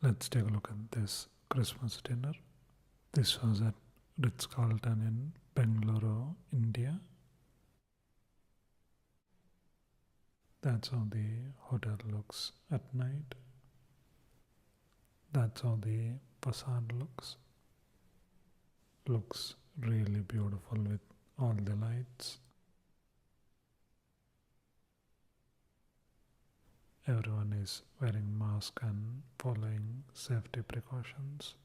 Let's take a look at this Christmas dinner. This was at Ritz Carlton in Bengaluru, India. That's how the hotel looks at night. That's how the facade looks. Looks really beautiful with all the lights. Everyone is wearing masks and following safety precautions.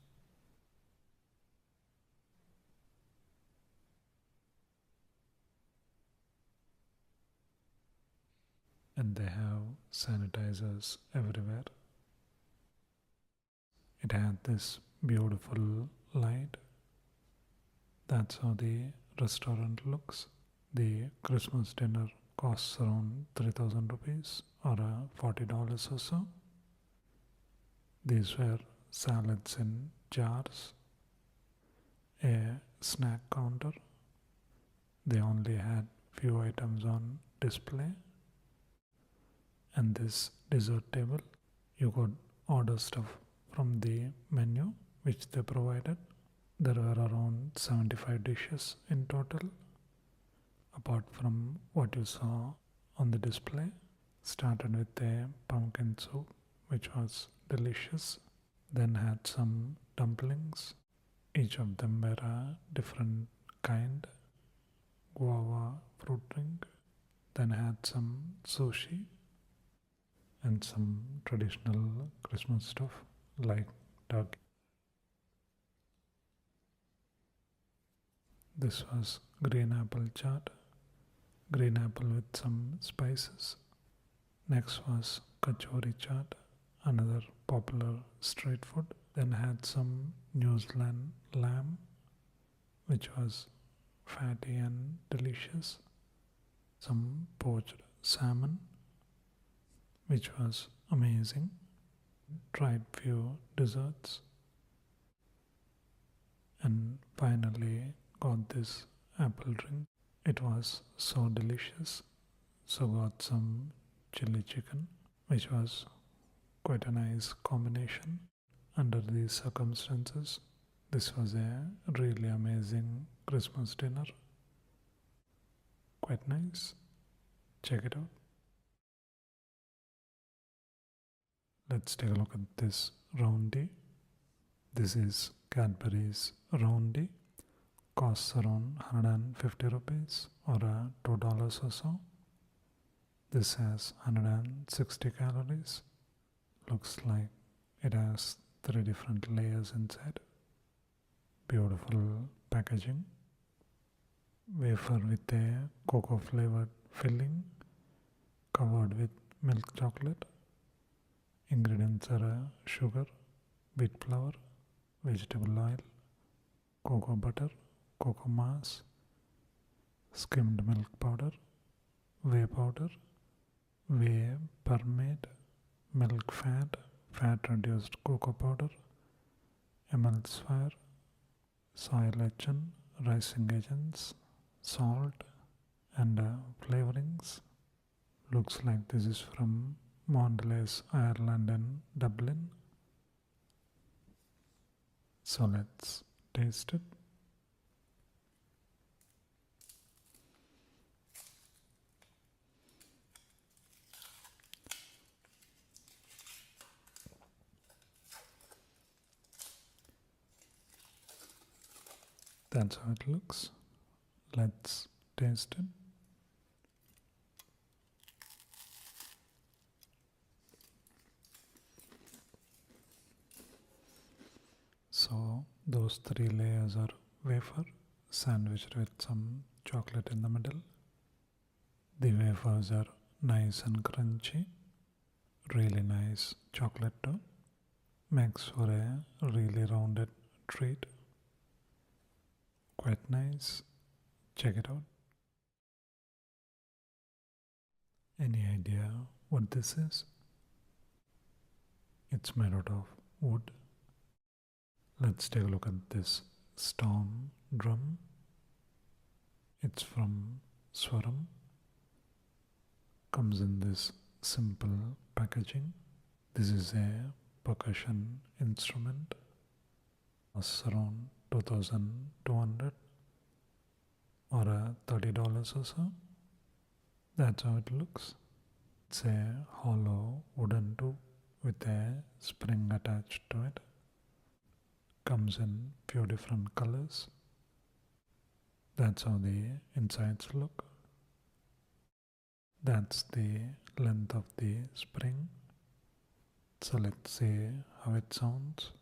And they have sanitizers everywhere. It had this beautiful light. That's how the restaurant looks. The Christmas dinner costs around 3,000 rupees or $40 or so. These were salads in jars, a snack counter. They only had few items on display. And this dessert table, you could order stuff from the menu which they provided. There were around 75 dishes in total, apart from what you saw on the display. Started with a pumpkin soup, which was delicious. Then had some dumplings. Each of them were a different kind. Guava fruit drink. Then had some sushi and some traditional Christmas stuff like turkey. This was green apple chaat, green apple with some spices. Next was kachori chaat, another popular street food. Then had some New Zealand lamb, which was fatty and delicious. Some poached salmon, which was amazing. Tried few desserts and finally got this apple drink. It was so delicious. So got some chili chicken, which was quite a nice combination. Under these circumstances, this was a really amazing Christmas dinner. Quite nice. Check it out. Let's take a look at this Roundie. This is Cadbury's Roundie. Costs around 150 rupees or $2 or so. This has 160 calories. Looks like it has 3 different layers inside. Beautiful packaging. Wafer with a cocoa flavored filling covered with milk chocolate. Ingredients are sugar, wheat flour, vegetable oil, cocoa butter, cocoa mass, skimmed milk powder, whey powder, whey permade, milk fat, fat reduced cocoa powder, emulsifier, soy lecithin, rising agents, salt, and flavorings. Looks like this is from Mondelez, Ireland and Dublin. So let's taste it. That's how it looks. Let's taste it. So those 3 layers are wafer sandwiched with some chocolate in the middle. The wafers are nice and crunchy. Really nice chocolate too. Makes for a really rounded treat. Quite nice. Check it out. Any idea what this is? It's made out of wood. Let's take a look at this storm drum. It's from Svaram. Comes in this simple packaging. This is a percussion instrument. Costs around 2,200 or $30 or so. That's how it looks. It's a hollow wooden tube with a spring attached to it. Comes in few different colors. That's how the insides look. That's the length of the spring. So let's see how it sounds.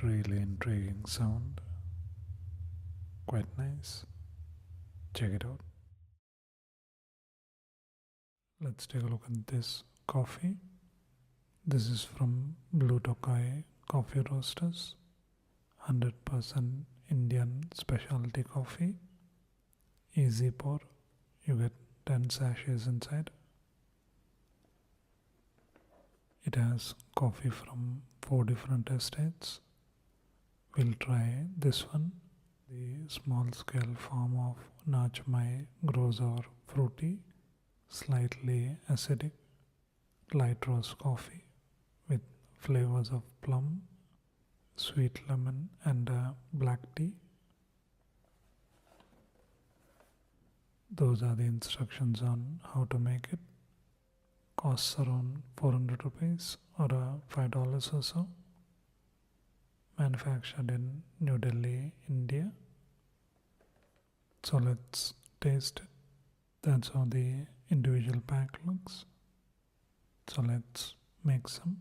Really intriguing sound. Quite nice. Check it out. Let's take a look at this coffee. This is from Blue Tokai Coffee Roasters. 100% Indian specialty coffee. Easy pour. You get 10 sachets inside. It has coffee from 4 different estates. We'll try this one. The small scale farm of Nachmai grows our fruity, slightly acidic, light roast coffee with flavors of plum, sweet lemon and black tea. Those are the instructions on how to make it. Costs around 400 rupees or $5 or so. Manufactured in New Delhi, India. So let's taste it. That's how the individual pack looks. So let's make some.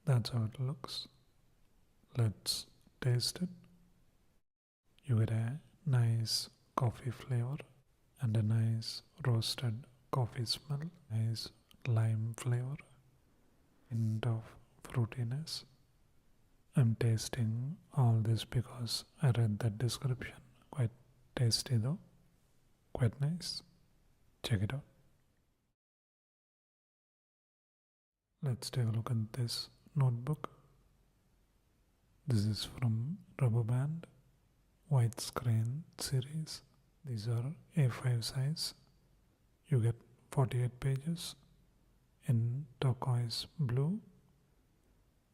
That's how it looks. Let's taste it. You get a nice coffee flavor and a nice roasted coffee smell, nice lime flavor, hint of fruitiness. I'm tasting all this because I read that description. Quite tasty though, quite nice. Check it out. Let's take a look at this notebook. This is from Rubberband Widescreen series. These are A5 size. You get 48 pages in turquoise blue.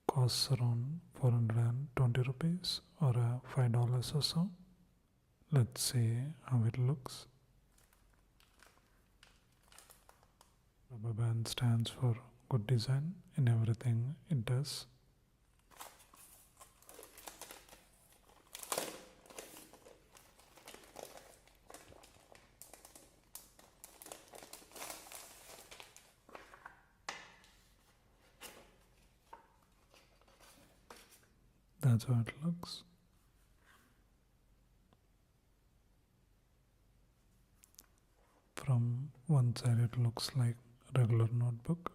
Costs around 420 rupees or $5 or so. Let's see how it looks. Rubberband stands for good design in everything it does. That's how it looks. From one side it looks like a regular notebook.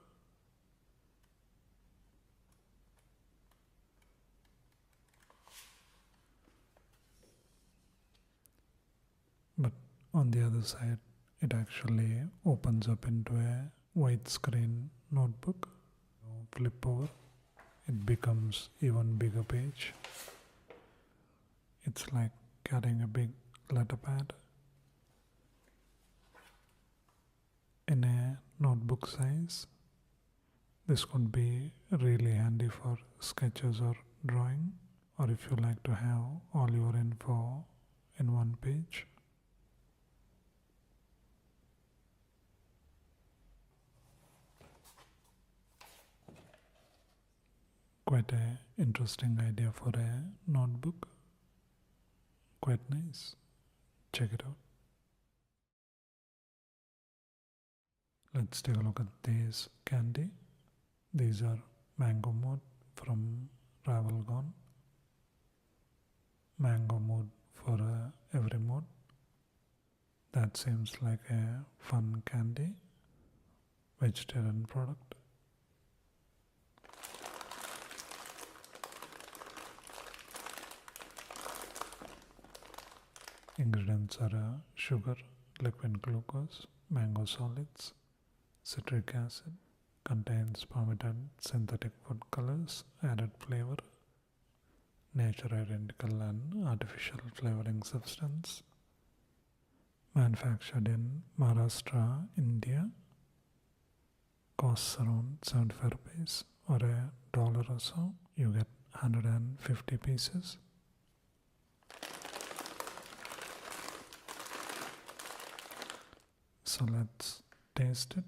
But on the other side it actually opens up into a widescreen notebook. Flip over, it becomes even bigger page. It's like carrying a big letter pad. In a notebook size, this could be really handy for sketches or drawing, or if you like to have all your info in one page. Quite an interesting idea for a notebook. Quite nice. Check it out. Let's take a look at this candy. These are mango mood from Ravalgaon. Mango mood for every mood. That seems like a fun candy. Vegetarian product. Ingredients are sugar, liquid glucose, mango solids, citric acid, contains permitted synthetic food colors, added flavor, nature identical and artificial flavoring substance, manufactured in Maharashtra, India, costs around 75 rupees or $1 or so. You get 150 pieces. So let's taste it.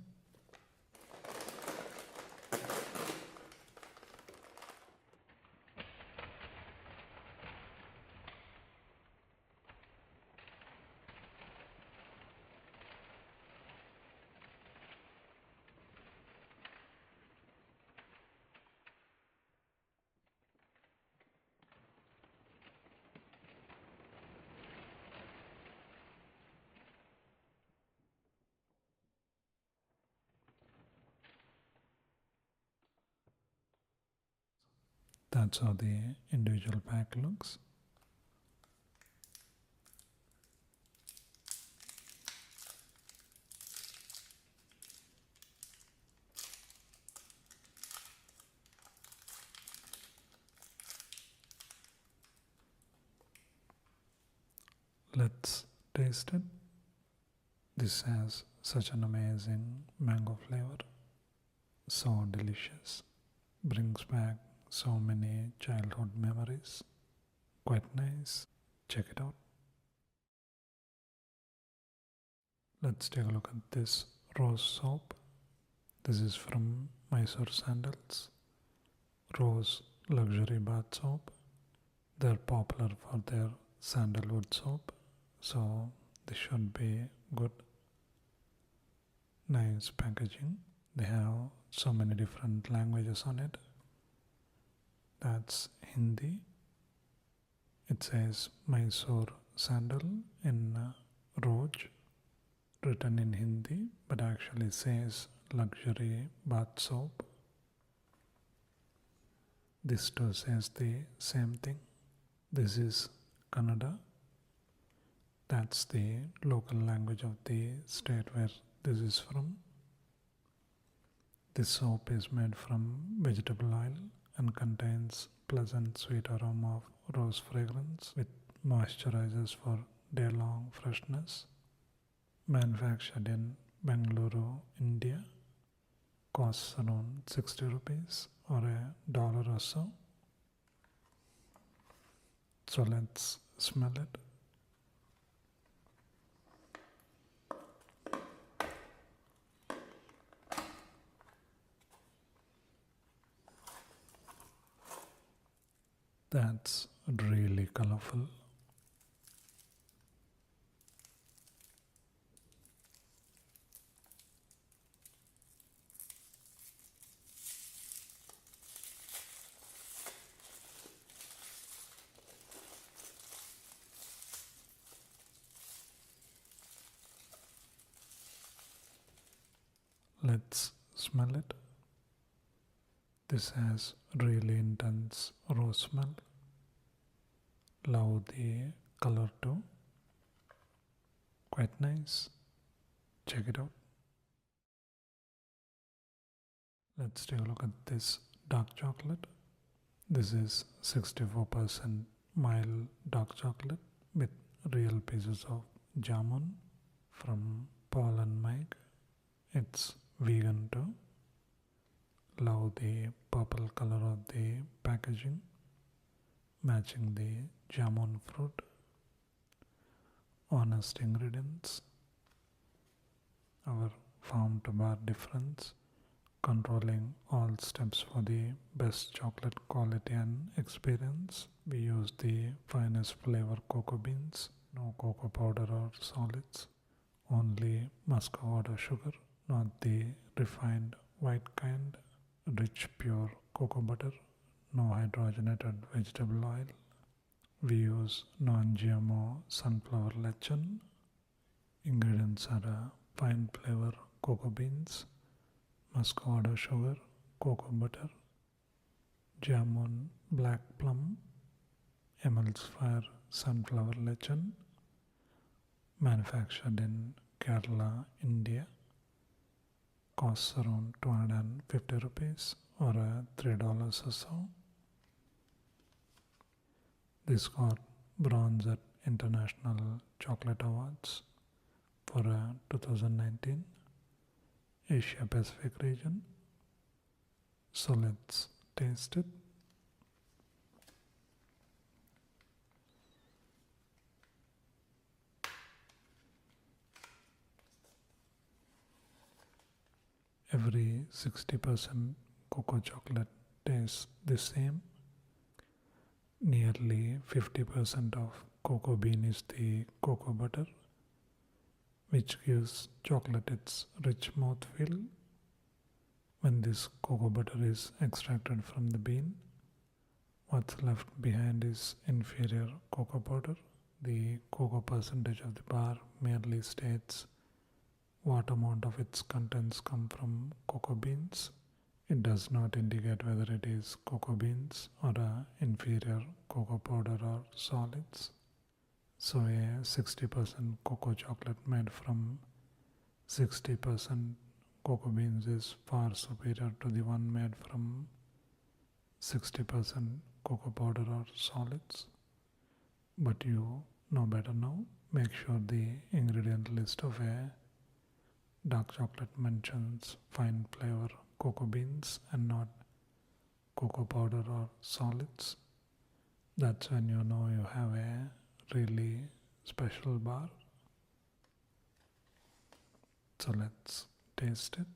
That's how the individual pack looks. Let's taste it. This has such an amazing mango flavor. So delicious. Brings back so many childhood memories. Quite nice. Check it out. Let's take a look at this rose soap. This is from Mysore Sandals. Rose luxury bath soap. They're popular for their sandalwood soap, so this should be good. Nice packaging. They have so many different languages on it. That's Hindi. It says Mysore Sandal in Roj, written in Hindi, but actually says luxury bath soap. This too says the same thing. This is Kannada. That's the local language of the state where this is from. This soap is made from vegetable oil and contains pleasant sweet aroma of rose fragrance with moisturizers for day-long freshness. Manufactured in Bengaluru, India. Costs around 60 rupees or $1 or so. So let's smell it. That's really colorful. Let's smell it. This has really intense rose smell. Love the color too. Quite nice. Check it out. Let's take a look at this dark chocolate. This is 64% mild dark chocolate with real pieces of Jamun from Paul and Mike. It's vegan too. Love the purple color of the packaging, matching the Jamun fruit. Honest ingredients. Our farm to bar difference, controlling all steps for the best chocolate quality and experience. We use the finest flavor cocoa beans, no cocoa powder or solids, only muscovado sugar, not the refined white kind, rich pure cocoa butter, no hydrogenated vegetable oil. We use non-GMO sunflower lecithin. Ingredients are fine flavor cocoa beans, muscovado sugar, cocoa butter, Jamun black plum, emulsifier sunflower lecithin, manufactured in Kerala, India. Costs around 250 rupees or $3 or so. This got bronze at International Chocolate Awards for 2019 Asia Pacific region. So let's taste it. Every 60% cocoa chocolate tastes the same. Nearly 50% of cocoa bean is the cocoa butter, which gives chocolate its rich mouthfeel. When this cocoa butter is extracted from the bean, what's left behind is inferior cocoa powder. The cocoa percentage of the bar merely states what amount of its contents come from cocoa beans. It does not indicate whether it is cocoa beans or inferior cocoa powder or solids. So a 60% cocoa chocolate made from 60% cocoa beans is far superior to the one made from 60% cocoa powder or solids. But you know better now. Make sure the ingredient list of a dark chocolate mentions fine flavor cocoa beans and not cocoa powder or solids. That's when you know you have a really special bar. So let's taste it.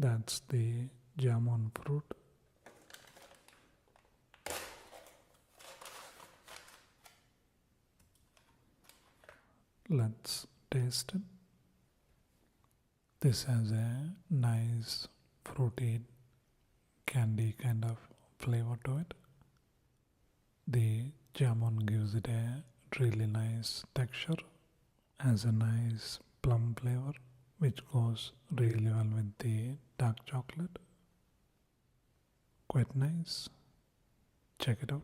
That's the Jamun fruit. Let's taste it. This has a nice fruity candy kind of flavor to it. The Jamun gives it a really nice texture, has a nice plum flavor which goes really well with the dark chocolate. Quite nice. Check it out.